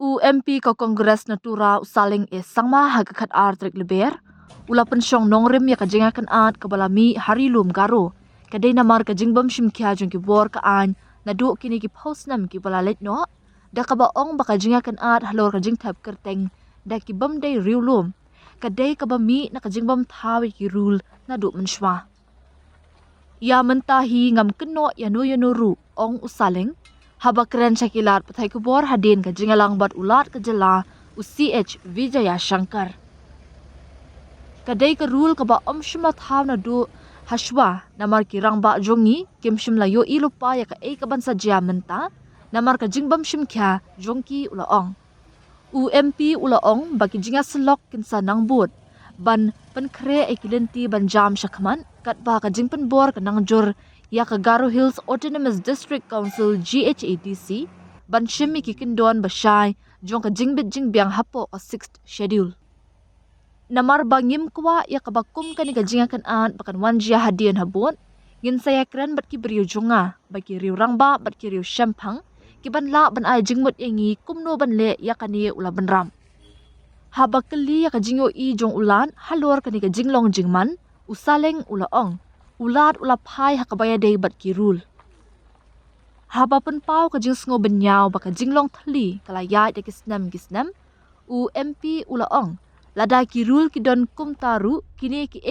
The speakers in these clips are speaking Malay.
UMP ka Kongres Natura usaling sangma hagakat artrik leber. Ula pensyong nongrim ya kajenga kan at kabalami harilum garo. Kadai namar kajingbam shimkya jong ki bor ka an nadu kini ki post nam ki balalet no. Da kabaong baka jinga kan at halor kajing tab kerteng da ki bam day riulum. Kadai kabami na kajingbam tawi ki rule nadu menshwa. Ya mentahi ngam keno ya ru ong usaling. Haba keren syakilat patai kubor hadin ka jingalang bat ulat ke jela UCH Vijaya Shankar. Kadai ke rule ka ba om shimat haw na du hashwa namar kirang ba jongi kim shim layo ilupa ya ka ka ban sajya menta namar ka jingbam shim kya jongki ulaong. UMP ulaong baki jinga selok kinsa nang bud ban penkre kilenti ban jam syakman kat ba ka jingpen bor ka nang jur ya ka Garo Hills Autonomous District Council GHADC ban shimi kikindon basyay jong ka jingbit jingbiang hapo ka 6th schedule. Namar bangim kwa ya ka bakum ka ni ka jinga kan an bakan wanjia hadian habon ngin saya kren bat ki beriu jonga baki riu rangba bat ki riu shampang ki ban la ban ay jingmut ingi kumno ban le ya ka ni ula ban ram. Haba keli ya ka jingyo i jong ulan halor ka ni ka jinglong jingman usaleng ulaong. Ulat ulap hai hakabaya day bat kirul. Haba pun pau ka jing sngo benyaw baka jinglong thali kalayat ya kisnam UMP ulaong. Lada kirul kidon kumtaru kini ki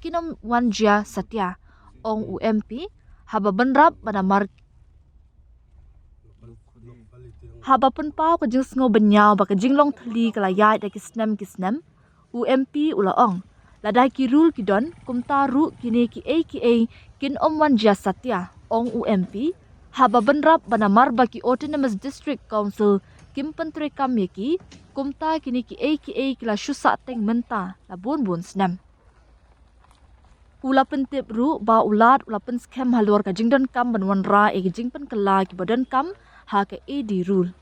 kinom wanja satya. Ong UMP haba benrap banamar. Haba pun pau ka jing sngo benyaw baka jinglong thali kalayat ya kisnam UMP ulaong. Ladai kirul kidon kumtaru kini ki kin omwan jia satya ong UMP haba benrap banamar baki Autonomous District Council kim pentre kamyeki kumta kini ki kila syusa teng menta labun bun snam. Ula pentip ru ba ulat ula pen scam halor ka jingdon kam banwan ra jingpen kala ki badan kam ha ka di rule.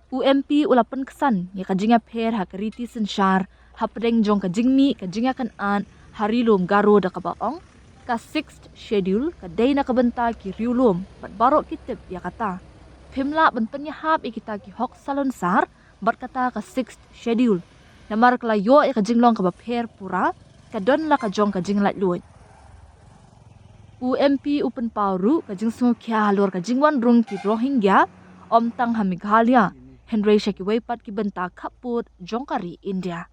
UMP ula pen kesan ya ka jinga pher ha ka riti sensyar hapdeng jong ka jingmi ka jinga kan an harilum garo da ka baong ka 6th schedule ka day na kabenta ki riulum bat barok kitip ya kata pimla ban penyahap kita ki hok salon sar bat kata ka 6th schedule namar klayo ya ka jinglong ka bapher pura ka don la ka jong ka jinglat luit. UMP upen pauru ka jing sungu kya halor ka jingwan rung ki Rohingya om tang ha Meghalaya Henry Shakiwaypat ki benta kaput jongkari India.